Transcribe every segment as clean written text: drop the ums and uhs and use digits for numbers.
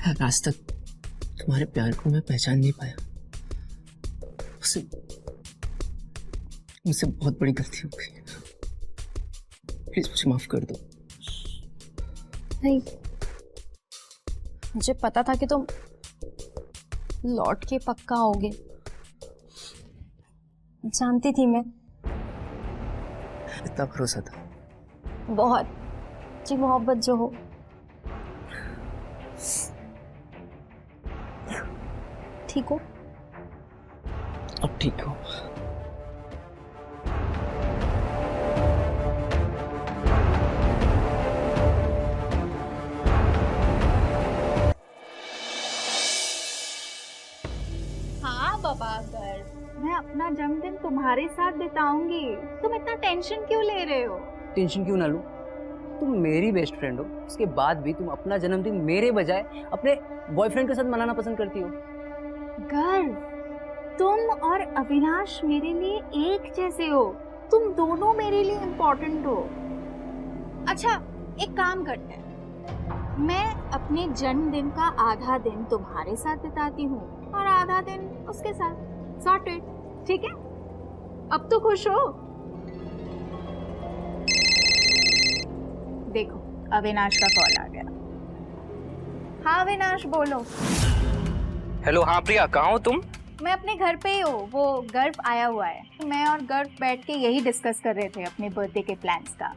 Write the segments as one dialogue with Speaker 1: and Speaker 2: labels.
Speaker 1: आज तक तुम्हारे प्यार को मैं पहचान नहीं पाया। मुझसे बहुत बड़ी गलती हो गई। प्लीज मुझे माफ कर दो।
Speaker 2: नहीं, मुझे पता था कि तुम लौट के पक्का आओगे, जानती थी मैं।
Speaker 1: इतना भरोसा था।
Speaker 2: बहुत जी, मोहब्बत जो हो। ठीक हो?
Speaker 1: अब ठीक हो।
Speaker 3: हाँ बाबा, अगर मैं अपना जन्मदिन तुम्हारे साथ बिताऊंगी, तुम इतना टेंशन क्यों ले रहे हो?
Speaker 4: टेंशन क्यों ना लूं? तुम मेरी बेस्ट फ्रेंड हो, उसके बाद भी तुम अपना जन्मदिन मेरे बजाय अपने बॉयफ्रेंड के साथ मनाना पसंद करती हो।
Speaker 3: गर्व, तुम और अविनाश मेरे लिए एक जैसे हो। तुम दोनों मेरे लिए इम्पोर्टेंट हो। अच्छा, एक काम करते हैं, मैं अपने जन्मदिन का आधा दिन तुम्हारे साथ बिताती हूँ और आधा दिन उसके साथ। सॉर्टेड, ठीक है? अब तो खुश हो? देखो, अविनाश का कॉल आ गया। हाँ अविनाश, बोलो।
Speaker 5: हेलो, हाँ प्रिया, कहाँ हो तुम?
Speaker 3: मैं अपने घर पे ही हूँ। वो गर्व आया हुआ है। मैं और गर्व बैठ के यही डिस्कस कर रहे थे अपने बर्थडे के प्लान्स का।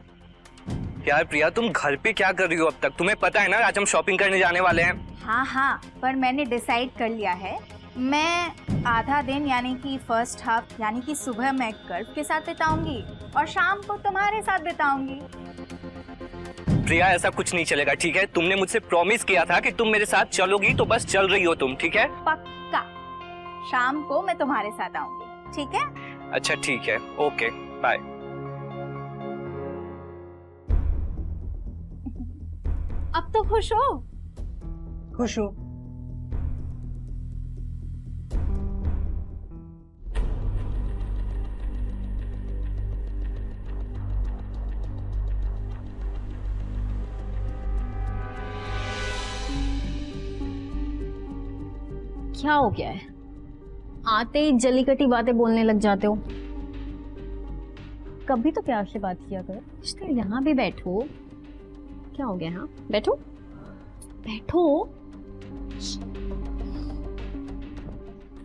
Speaker 5: यार प्रिया, तुम घर पे क्या कर रही हो अब तक? तुम्हें पता है ना आज हम शॉपिंग करने जाने वाले हैं।
Speaker 3: हाँ हाँ, पर मैंने डिसाइड कर लिया है, मैं आधा दिन यानी कि फर्स्ट हाफ यानी कि सुबह मैं गर्व के साथ बिताऊंगी और शाम को तुम्हारे साथ बिताऊंगी।
Speaker 5: प्रिया, ऐसा कुछ नहीं चलेगा, ठीक है? तुमने मुझसे प्रॉमिस किया था कि तुम मेरे साथ चलोगी, तो बस चल रही हो तुम, ठीक है?
Speaker 3: पक्का शाम को मैं तुम्हारे साथ आऊंगी, ठीक है?
Speaker 5: अच्छा ठीक है, ओके बाय।
Speaker 3: अब तो खुश हो?
Speaker 4: खुश हो?
Speaker 2: क्या हो गया है? आते ही जली कटी बातें बोलने लग जाते हो। कभी तो प्यार से बात किया करो। इसलिए यहाँ भी बैठो। क्या हो गया? हाँ, बैठो बैठो।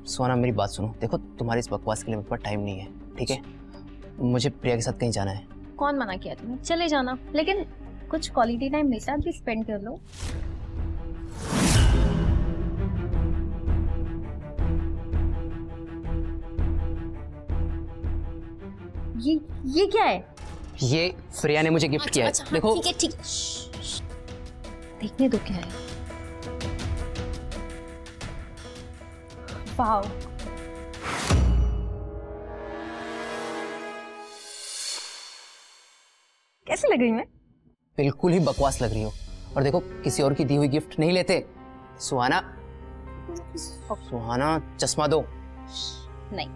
Speaker 1: सोना, मेरी बात सुनो। देखो, तुम्हारी इस बकवास के लिए मेरे पास टाइम नहीं है, ठीक है? मुझे प्रिया के साथ कहीं जाना है।
Speaker 2: कौन मना किया तुम्हें? चले जाना, लेकिन कुछ क्वालिटी टाइम मेरे साथ भी स्पेंड कर लो। ये क्या है?
Speaker 1: ये प्रिया ने मुझे गिफ्ट किया है।
Speaker 2: हाँ,
Speaker 1: देखो,
Speaker 2: ठीक है ठीक। देखने दो क्या है। वाओ, कैसी लग रही मैं?
Speaker 1: बिल्कुल ही बकवास लग रही हो। और देखो, किसी और की दी हुई गिफ्ट नहीं लेते। सुहाना, सुहाना, चश्मा दो।
Speaker 2: नहीं,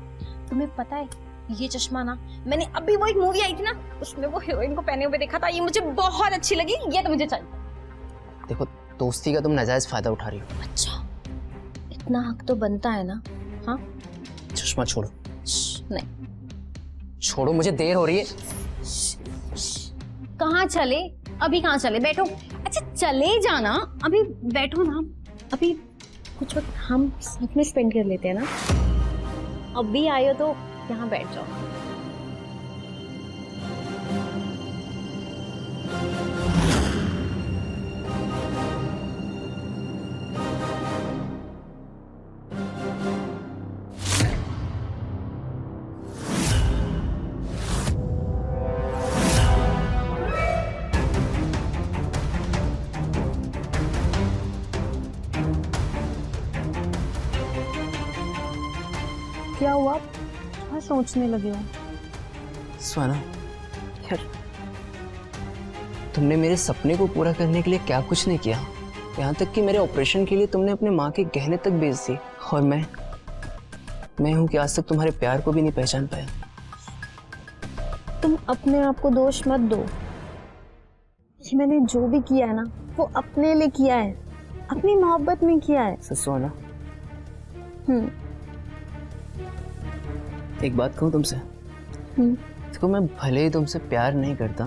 Speaker 2: तुम्हें पता है ये चश्मा ना, मैंने अभी वो एक मूवी आई थी ना, उसमें वो हीरोइन को पहने हुए देखा था। ये मुझे बहुत अच्छी लगी, ये तो मुझे चाहिए।
Speaker 1: देखो, दोस्ती का तुम नाजायज फायदा उठा रही हो।
Speaker 2: अच्छा, इतना हक तो बनता है ना? हाँ,
Speaker 1: चश्मा छोड़ो।
Speaker 2: नहीं,
Speaker 1: छोड़ो, मुझे देर हो रही है।
Speaker 2: कहाँ चले? अभी कहाँ चले? बैठो। अच्छा, चले जाना, अभी बैठो ना। अभी कुछ वक्त हम साथ में स्पेंड कर लेते हैं ना। अभी आए हो तो यहाँ बैठ जाओ। क्या हुआ? क्या सोचने लगे हो?
Speaker 1: सुहाना, यार तुमने मेरे सपने को पूरा करने के लिए क्या कुछ नहीं किया। यहाँ तक कि मेरे ऑपरेशन के लिए तुमने अपने माँ के गहने तक बेच दिए। और मैं हूँ कि आज तक तुम्हारे प्यार को भी नहीं पहचान पाया।
Speaker 2: तुम अपने आप को दोष मत दो। कि मैंने जो भी किया है ना, वो अपने लिए किया है। अपनी मोहब्बत में किया है।
Speaker 1: सुहाना,
Speaker 2: हम्म।
Speaker 1: एक बात कहूँ तुमसे। देखो, मैं भले ही तुमसे प्यार नहीं करता,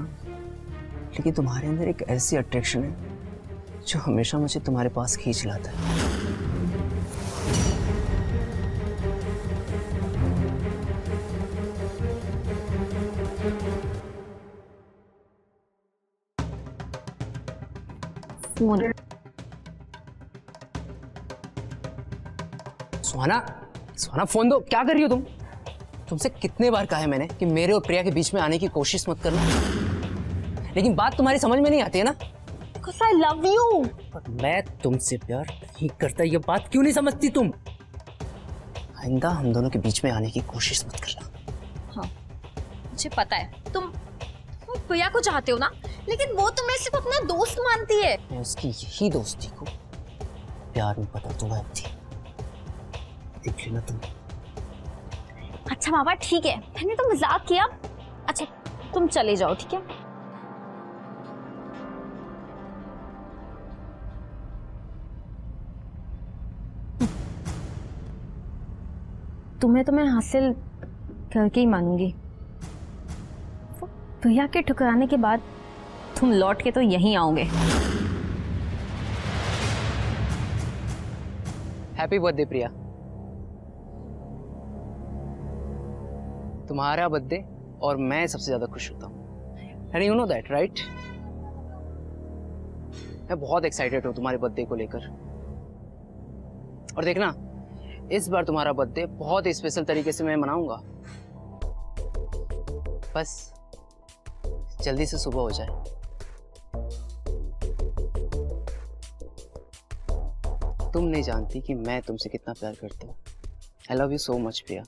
Speaker 1: लेकिन तुम्हारे अंदर एक ऐसी अट्रैक्शन है जो हमेशा मुझे तुम्हारे पास खींच लाता है।
Speaker 2: फोन।
Speaker 1: सुहाना, सुहाना फोन दो। क्या कर रही हो तुम? तुमसे कितने बार कहा है मैंने कि मेरे और प्रिया के बीच में आने की कोशिश मत करना, लेकिन बात तुम्हारी समझ में नहीं आती है ना।
Speaker 2: Because I love you।
Speaker 1: पर मैं तुमसे प्यार नहीं करता, ये बात क्यों नहीं समझती तुम? आइंदा हम दोनों के बीच में आने की कोशिश मत करना।
Speaker 2: हाँ, मुझे पता है तुम प्रिया को चाहते हो ना, लेकिन वो तुम्हें सिर्फ अपना दोस्त मानती है।
Speaker 1: मैं उसकी यही दोस्ती को प्यार में बदल दूंगा। देख लेना तुम।
Speaker 2: अच्छा बाबा ठीक है, मैंने तो मजाक किया। अच्छा तुम चले जाओ, ठीक है? तुम्हें तो मैं हासिल करके ही मानूंगी। भैया के ठुकराने के बाद तुम लौट के तो यहीं आओगे।
Speaker 1: हैप्पी बर्थडे प्रिया। तुम्हारा बर्थडे और मैं सबसे ज्यादा खुश होता हूँ। And you know that right? मैं बहुत एक्साइटेड हूँ तुम्हारे बर्थडे को लेकर। और देखना, इस बार तुम्हारा बर्थडे बहुत ही स्पेशल तरीके से मैं मनाऊंगा। बस जल्दी से सुबह हो जाए। तुम नहीं जानती कि मैं तुमसे कितना प्यार करता हूँ। I love you so much Priya.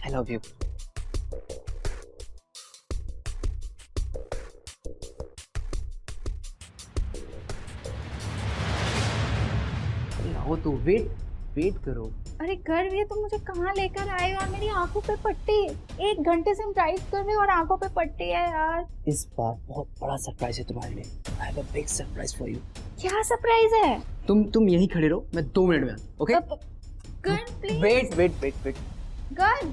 Speaker 1: I love you. आओ तो वेट करो।
Speaker 3: अरे गर्व, ये तुम मुझे कहाँ लेकर आए हो? और मेरी आंखों पे पट्टी। 1 घंटे से हम ड्राइव कर रहे हो और आंखों पे पट्टी है यार।
Speaker 1: इस बार बहुत बड़ा सरप्राइज है तुम्हारे लिए। I have a big surprise for you.
Speaker 3: क्या सरप्राइज है?
Speaker 1: तुम यहीं खड़े रहो, मैं 2 मिनट में आता हूँ। ओके?
Speaker 3: गर्व प्लीज।
Speaker 1: वेट।
Speaker 3: गर्व।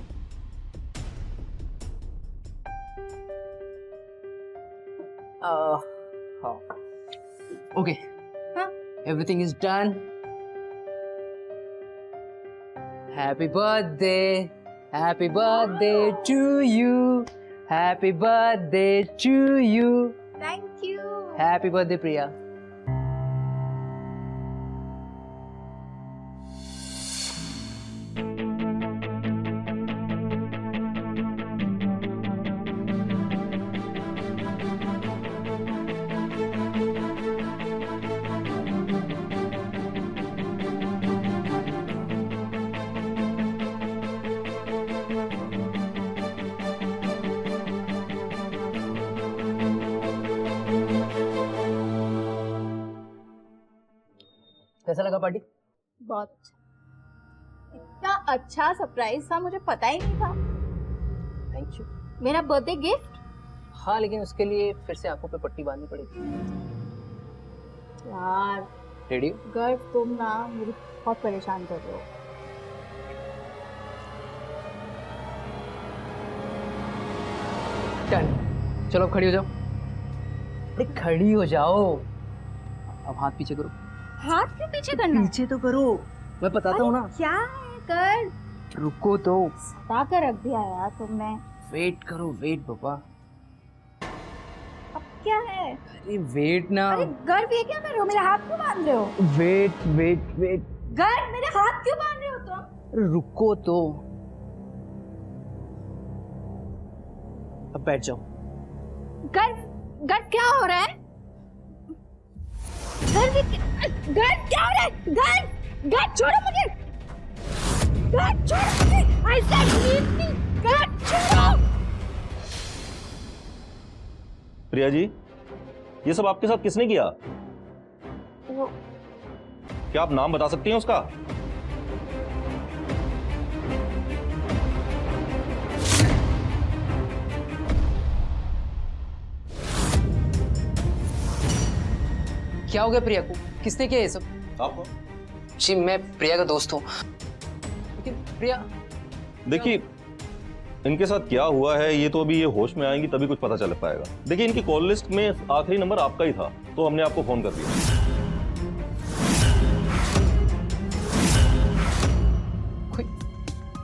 Speaker 1: हाँ। ओके।
Speaker 3: हाँ?
Speaker 1: Everything is done. Happy birthday to you. Happy birthday to you.
Speaker 3: Thank you.
Speaker 1: Happy birthday Priya. कैसा लगा पार्टी?
Speaker 3: बहुत अच्छा। इतना अच्छा सरप्राइज था, मुझे पता ही नहीं था।
Speaker 1: Thank you.
Speaker 3: मेरा बर्थडे गिफ्ट?
Speaker 1: हाँ, लेकिन उसके लिए फिर से आंखों पे पट्टी बांधनी पड़ेगी।
Speaker 3: यार
Speaker 1: रेडी?
Speaker 3: गर्व, तुम ना मुझे बहुत परेशान कर रहे हो।
Speaker 1: डन। चलो अब खड़ी हो जाओ। अरे खड़ी हो जाओ। अब हाथ पीछे करो।
Speaker 3: हाथ क्यों पीछे करना?
Speaker 1: पीछे तो करो, मैं बताता हूँ ना।
Speaker 3: क्या है कर?
Speaker 1: रुको तो।
Speaker 3: सता कर रख दिया यार तुमने।
Speaker 1: वेट करो, वेट पापा।
Speaker 3: अब क्या है?
Speaker 1: अरे वेट ना।
Speaker 3: अरे गर्व, ये क्या कर रहे हो? मेरे हाथ क्यों बांध रहे हो?
Speaker 1: वेट।
Speaker 3: गर्व, मेरे हाथ क्यों बांध रहे हो तुम?
Speaker 1: अरे रुको तो। अब बैठ जाओ।
Speaker 3: गर्व क्या हो रहा है? गर्व क्या हो रहा है? गर्व छोड़ो मुझे। गर्व छोड़ो मुझे। I said leave me। गर्व छोड़ो।
Speaker 6: प्रिया जी, ये सब आपके साथ किसने किया? क्या आप नाम बता सकती हैं उसका?
Speaker 1: क्या हो गया प्रिया को? किसने किया ये सब?
Speaker 6: आप कौन?
Speaker 1: जी मैं प्रिया का दोस्त हूँ। लेकिन प्रिया,
Speaker 6: देखिए, इनके साथ क्या हुआ है ये तो अभी ये होश में आएंगी तभी कुछ पता चल पाएगा। देखिए, इनकी कॉल लिस्ट में आखिरी नंबर आपका ही था, तो हमने आपको फोन कर दिया।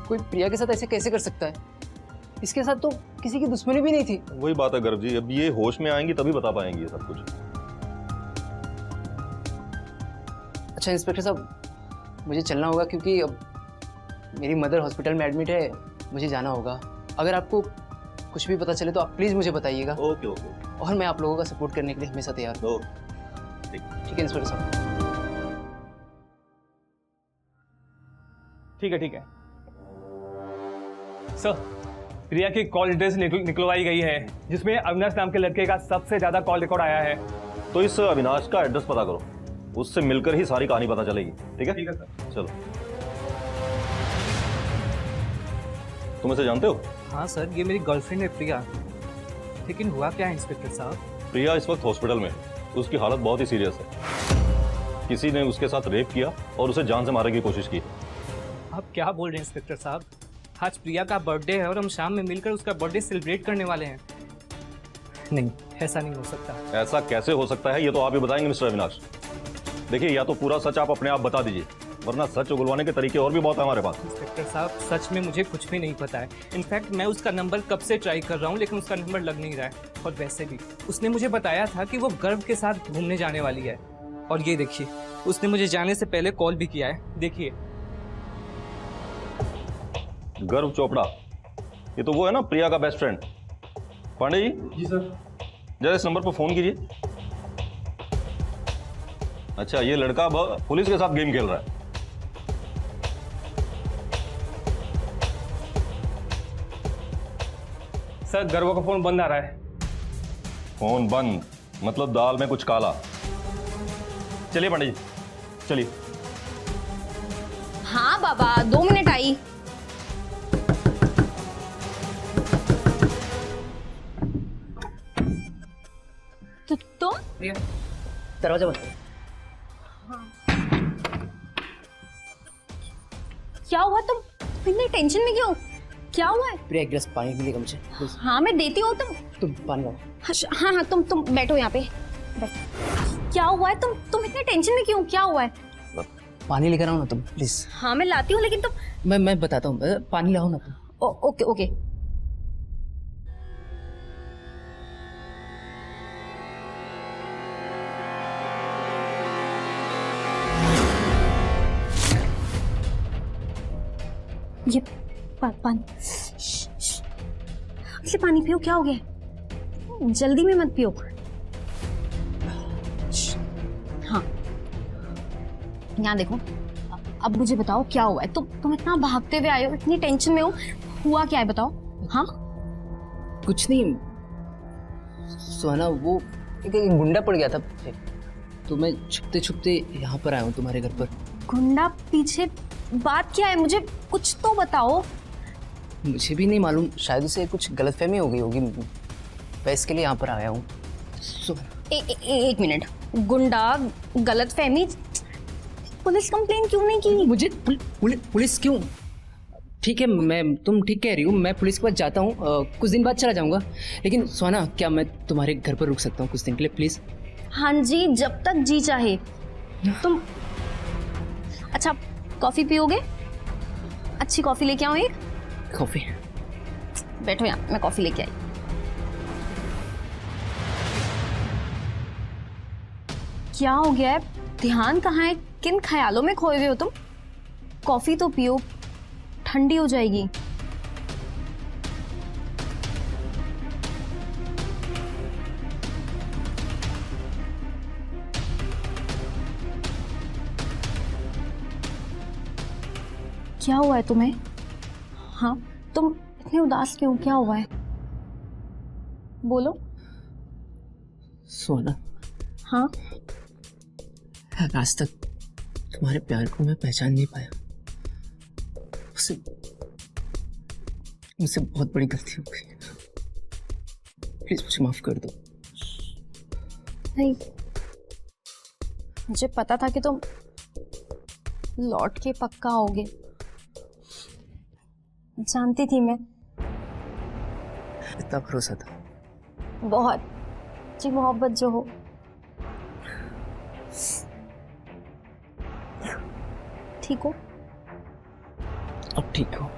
Speaker 1: कोई प्रिया के साथ ऐसे कैसे कर सकता है? इसके साथ तो किसी की दुश्मनी भी नहीं थी।
Speaker 6: वही बात है गर्भ जी, अब ये होश में आएंगी तभी बता पाएंगी ये सब कुछ।
Speaker 1: अच्छा इंस्पेक्टर साहब, मुझे चलना होगा क्योंकि अब मेरी मदर हॉस्पिटल में एडमिट है, मुझे जाना होगा। अगर आपको कुछ भी पता चले तो आप प्लीज़ मुझे बताइएगा।
Speaker 6: ओके ओके
Speaker 1: और मैं आप लोगों का सपोर्ट करने के लिए हमेशा तैयार हूँ।
Speaker 6: ओके।
Speaker 1: ठीक है इंस्पेक्टर साहब।
Speaker 7: ठीक है सर, प्रिया की कॉल डिटेल्स निकलवाई गई है जिसमें अविनाश नाम के लड़के का सबसे ज्यादा कॉल रिकॉर्ड आया है।
Speaker 6: तो इस अविनाश का एड्रेस पता करो, उससे मिलकर ही सारी कहानी पता चलेगी। ठीक है
Speaker 7: सर।
Speaker 6: चलो। तुम इसे जानते हो?
Speaker 8: हाँ सर, ये मेरी गर्लफ्रेंड है प्रिया। लेकिन हुआ क्या है इंस्पेक्टर साहब?
Speaker 6: प्रिया इस वक्त हॉस्पिटल में है, उसकी हालत बहुत ही सीरियस है। किसी ने उसके साथ रेप किया और उसे जान से मारने की कोशिश की।
Speaker 8: आप क्या बोल रहे हैं इंस्पेक्टर साहब? आज प्रिया का बर्थडे है और हम शाम में मिलकर उसका बर्थडे सेलिब्रेट करने वाले हैं। नहीं, ऐसा नहीं हो सकता।
Speaker 6: ऐसा कैसे हो सकता है ये तो आप ही बताएंगे मिस्टर अविनाश। देखिए, या तो पूरा सच आप अपने आप बता दीजिए, वरना सच उगलवाने के तरीके और भी बहुत है हमारे पास।
Speaker 8: इंस्पेक्टर साहब, सच में मुझे कुछ भी नहीं पता है। इनफैक्ट मैं उसका नंबर कब से ट्राई कर रहा हूँ लेकिन उसका नंबर लग नहीं रहा है। और वैसे भी उसने मुझे बताया था कि वो गर्व के साथ घूमने जाने वाली है। और ये देखिए, उसने मुझे जाने से पहले कॉल भी किया है। देखिए।
Speaker 6: गर्व चोपड़ा, ये तो वो है ना प्रिया का बेस्ट फ्रेंड। पांडे जी।
Speaker 7: जी सर।
Speaker 6: जरा इस नंबर पर फोन कीजिए। अच्छा, ये लड़का अब पुलिस के साथ गेम खेल रहा है।
Speaker 7: सर, गर्व का फोन बंद आ रहा है।
Speaker 6: फोन बंद मतलब दाल में कुछ काला। चलिए पांडे जी, चलिए।
Speaker 2: हाँ बाबा, 2 मिनट आई। तो तुम
Speaker 1: दरवाजा बंद।
Speaker 2: क्या हुआ? तुम इतने टेंशन में क्यों? क्या हुआ है?
Speaker 1: प्रिया एक गिलास पानी मिलेगा मुझे प्लीज?
Speaker 2: हाँ मैं देती हूँ।
Speaker 1: तुम पानी लाओ।
Speaker 2: हाँ हाँ, तुम बैठो यहाँ पे। क्या हुआ है? तुम इतने टेंशन में क्यों? क्या हुआ है?
Speaker 1: पानी लेकर आओ ना तुम प्लीज।
Speaker 2: हाँ मैं लाती हूँ, लेकिन तुम
Speaker 1: मैं बताता हूँ, पानी लाओ ना तुम।
Speaker 2: Okay okay. ये पानी, इसे पानी पियो। क्या हो गया? जल्दी में मत पियो। हाँ, यहाँ देखो। अब मुझे बताओ क्या हुआ है? तुम इतना भागते हुए आए हो, इतनी टेंशन में हो, हुआ क्या है बताओ। हाँ
Speaker 1: कुछ नहीं सोना, वो एक गुंडा पड़ गया था, तो मैं छुपते छुपते यहाँ पर आया हूँ तुम्हारे घर पर।
Speaker 2: गुंडा पीछे? बात क्या है? मुझे कुछ तो बताओ।
Speaker 1: मुझे भी नहीं मालूम, शायद उसे कुछ गलतफहमी हो गई होगी, मैं इसके लिए यहाँ पर आया हूँ।
Speaker 2: एक मिनट। गुंडा, गलतफहमी, पुलिस कंप्लेन क्यों नहीं की?
Speaker 1: मुझे पुलिस क्यों? ठीक है, तुम ठीक कह रही हो, मैं पुलिस के पास जाता हूँ, कुछ दिन बाद चला जाऊँगा। लेकिन सोना, क्या मैं तुम्हारे घर पर रुक सकता हूँ कुछ दिन के लिए प्लीज़?
Speaker 2: हाँ जी, जब तक जी चाहे। तुम अच्छा कॉफी पियोगे? अच्छी कॉफी लेके आओ एक।
Speaker 1: कॉफी?
Speaker 2: बैठो यहाँ, मैं कॉफी लेके आई। क्या हो गया है? ध्यान कहाँ है? किन ख्यालों में खोए हुए हो तुम? कॉफी तो पियो, ठंडी हो जाएगी। क्या हुआ है तुम्हें? हाँ, तुम इतने उदास क्यों? क्या हुआ है? बोलो।
Speaker 1: सोना,
Speaker 2: हाँ,
Speaker 1: आज तक तुम्हारे प्यार को मैं पहचान नहीं पाया। मुझसे बहुत बड़ी गलती हो गई, प्लीज मुझे माफ कर दो।
Speaker 2: नहीं, मुझे पता था कि तुम लौट के पक्का आओगे। जानती थी मैं,
Speaker 1: इतना भरोसा था।
Speaker 2: बहुत जी मोहब्बत जो हो। ठीक हो?
Speaker 1: अब ठीक हो।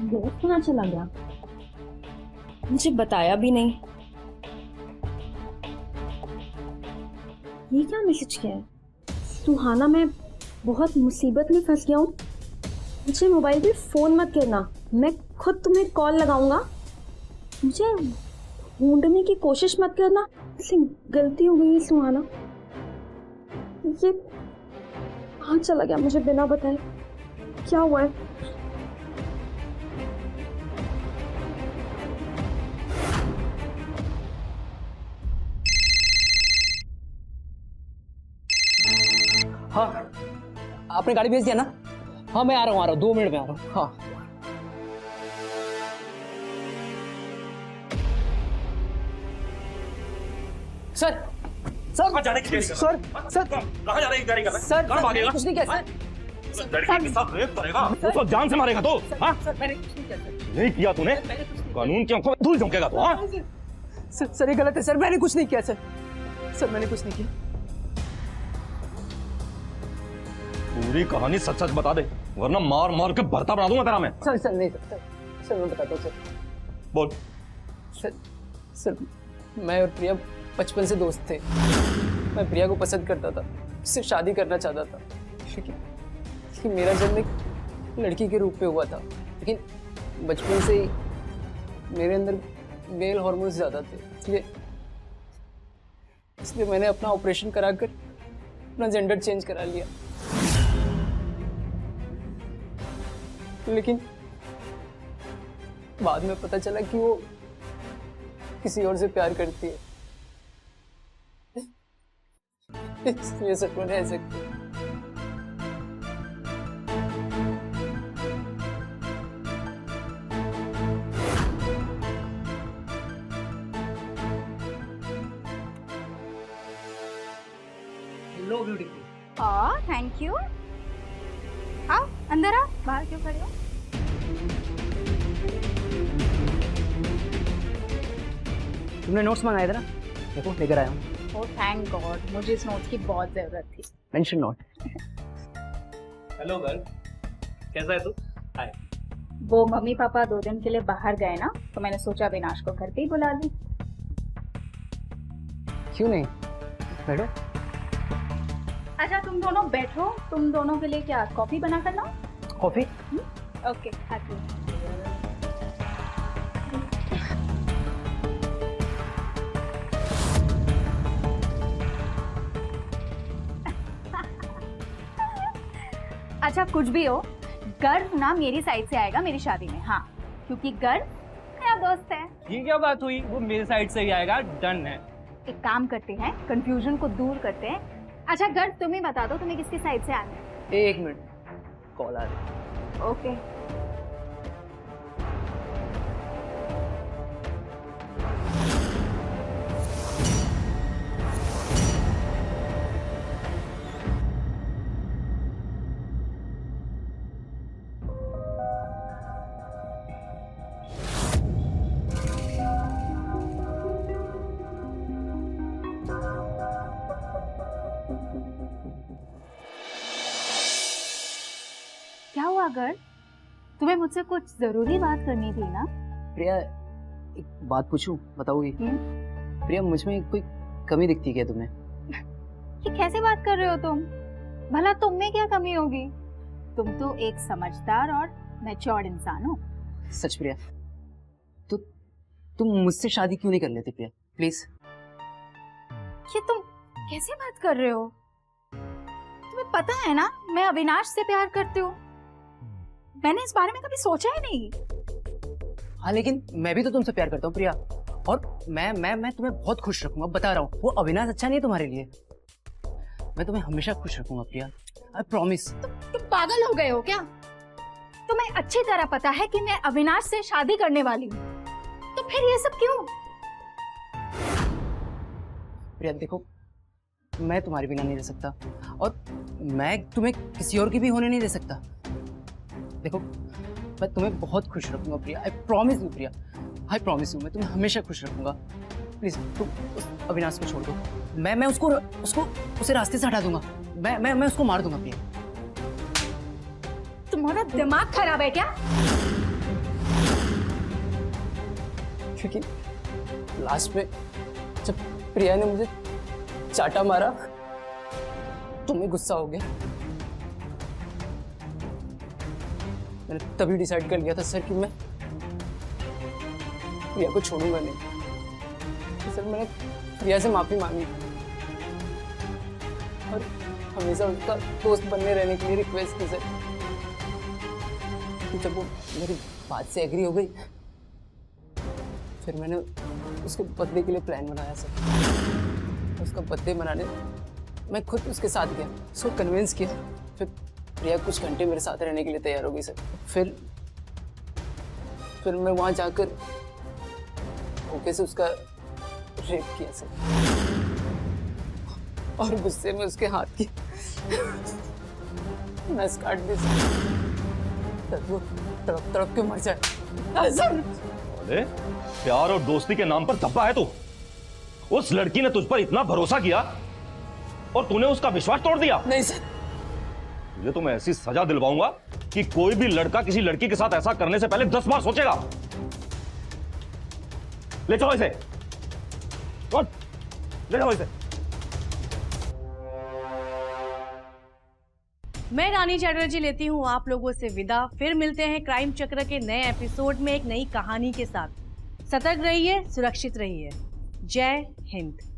Speaker 2: दोस्त कहाँ चला गया? मुझे बताया भी नहीं। ये क्या मैसेज किया है? सुहाना, मैं बहुत मुसीबत में फंस गया हूँ, मुझे मोबाइल पे फोन मत करना, मैं खुद तुम्हें कॉल लगाऊंगा, मुझे ढूंढने की कोशिश मत करना, मुझसे गलती हो गई सुहाना। ये कहाँ चला गया मुझे बिना बताए? क्या हुआ है?
Speaker 4: हाँ, आपने गाड़ी भेज दिया ना? हाँ, मैं आ रहा हूँ 2 मिनट में आ रहा हूँ। हाँ। सर,
Speaker 6: कहाँ जाने की
Speaker 4: सर,
Speaker 6: कहाँ जाने की तैयारी कर रहे हैं?
Speaker 4: सर,
Speaker 6: कहाँ भागेगा?
Speaker 4: कुछ नहीं किया सर।
Speaker 6: लड़की के साथ रेप करेगा? उसको जान से मारेगा तो? हाँ?
Speaker 4: सर, मैंने कुछ नहीं किया सर।
Speaker 6: नहीं किया तूने? कानून की आंखों में धूल झोंकेगा तो? हाँ?
Speaker 4: सर, ये गलत है सर, मैंने कुछ नहीं किया सर। सर, मैंने कुछ नहीं किया।
Speaker 6: पूरी कहानी सच सच बता दे, वरना मार मार के भरता बना दूंगा तेरा मैं।
Speaker 4: सर नहीं सर, मैं बताता हूँ सर।
Speaker 6: बोल।
Speaker 4: सर, मैं और प्रिया बचपन से दोस्त थे। मैं प्रिया को पसंद करता था, उससे शादी करना चाहता था, लेकिन मेरा जन्म एक लड़की के रूप में हुआ था। लेकिन बचपन से ही मेरे अंदर मेल हार्मोन्स ज़्यादा थे, इसलिए मैंने अपना ऑपरेशन कराकर अपना जेंडर चेंज करा लिया। लेकिन बाद में पता चला कि वो किसी और से प्यार करती है, इसलिए सपनों ने ऐसे किया।
Speaker 8: Hello beautiful.
Speaker 3: Thank you. आओ अंदर आओ, बाहर क्यों खड़े हो?
Speaker 1: तुमने नोट्स मंगाए थे ना, देखो लेकर आया हूँ।
Speaker 3: ओह थैंक गॉड, मुझे इस नोट की बहुत जरूरत थी।
Speaker 1: Mention note.
Speaker 8: हेलो गर्ल, कैसा है तू? हाय।
Speaker 3: वो मम्मी पापा 2 दिन के लिए बाहर गए ना, तो मैंने सोचा अविनाश को घर पे ही बुला ली।
Speaker 1: क्यों नहीं, बैठो।
Speaker 3: अच्छा तुम दोनों बैठो, तुम दोनों के लिए क्या कॉफी बना कर लाऊं?
Speaker 1: कॉफी?
Speaker 3: ओके आती हूँ। अच्छा कुछ भी हो, गर्व ना मेरी साइड से आएगा मेरी शादी में। हाँ, क्योंकि गर्व मेरा दोस्त है।
Speaker 8: ये क्या बात हुई? वो मेरे साइड से ही आएगा, डन है।
Speaker 3: एक काम करते हैं, कंफ्यूजन को दूर करते हैं। अच्छा गर्व तुम ही बता दो तुम्हें किसकी साइड से आना है?
Speaker 1: 1 मिनट, कॉल आ रही है।
Speaker 3: ओके। क्या हुआ गर्व? तुम्हें मुझसे कुछ जरूरी बात करनी थी ना?
Speaker 1: प्रिया, एक बात पूछूं, बताओगी? प्रिया, मुझ में कोई कमी दिखती है क्या तुम्हें?
Speaker 3: ये कैसे बात कर रहे हो तुम? भला तुम में क्या कमी होगी? तुम तो एक समझदार और मैच्योर्ड इंसान हो।
Speaker 1: सच प्रिया, तो तुम मुझसे शादी क्यों नहीं कर लेते प्रिया, प्लीज?
Speaker 3: ये तुम कैसे बात कर रहे हो? तुम्हें पता है ना मैं अविनाश से प्यार करती हूँ। मैंने इस बारे में कभी सोचा ही नहीं।
Speaker 1: हाँ लेकिन मैं भी तो तुमसे प्यार करता हूँ प्रिया, और मैं तुम्हें बहुत खुश रखूंगा, बता रहा हूँ। वो अविनाश अच्छा नहीं है तुम्हारे लिए, मैं तुम्हें हमेशा खुश रखूंगा प्रिया, आई प्रॉमिस।
Speaker 3: तुम पागल हो गए हो क्या? तुम्हें अच्छी तरह पता है कि मैं अविनाश से शादी करने वाली हूँ, तो फिर ये सब क्यों?
Speaker 1: प्रिया देखो, मैं तुम्हारे बिना नहीं रह सकता, और मैं तुम्हें किसी और की भी होने नहीं दे सकता। देखो, मैं तुम्हें बहुत खुश रखूंगा Priya, I promise you Priya, I promise you, मैं तुम्हें हमेशा खुश रखूंगा। प्लीज तुम उस अविनाश को छोड़ दो, मैं उसको उसे रास्ते से हटा दूंगा, मैं उसको मार दूंगा प्रिया।
Speaker 3: तुम्हारा दिमाग खराब है क्या?
Speaker 4: क्योंकि लास्ट में जब प्रिया ने मुझे चाटा मारा, तुम्हें गुस्सा हो गया। मैंने तभी डिसाइड कर लिया था सर कि मैं प्रिया को छोड़ूंगा नहीं। तो सर मैंने प्रिया से माफी मांगी और हमेशा उसका दोस्त बनने रहने के लिए रिक्वेस्ट की सर। जब वो मेरी बात से एग्री हो गई, फिर मैंने उसके बर्थडे के लिए प्लान बनाया सर। उसका बर्थडे मनाने मैं खुद उसके साथ गया, उसको कन्विंस किया। फिर प्रिया कुछ घंटे मेरे साथ रहने के लिए तैयार हो गई सर। फिर मैं वहां जाकर ओके से उसका रेप किया सर, और गुस्से में उसके हाथ की नस काट दी सर। तब वो तड़प तड़प के मर जाए सर।
Speaker 6: अरे प्यार और दोस्ती के नाम पर धब्बा है तू। उस लड़की ने तुझ पर इतना भरोसा किया और तूने उसका विश्वास तोड़ दिया।
Speaker 4: नहीं सर,
Speaker 6: तुझे तो मैं ऐसी सजा दिलवाऊंगा कि कोई भी लड़का किसी लड़की के साथ ऐसा करने से पहले 10 बार सोचेगा। ले चलो इसे, ले जाओ इसे।
Speaker 9: मैं रानी चैटर्जी लेती हूँ आप लोगों से विदा। फिर मिलते हैं क्राइम चक्र के नए एपिसोड में एक नई कहानी के साथ। सतर्क रहिए, सुरक्षित रहिए। जय हिंद।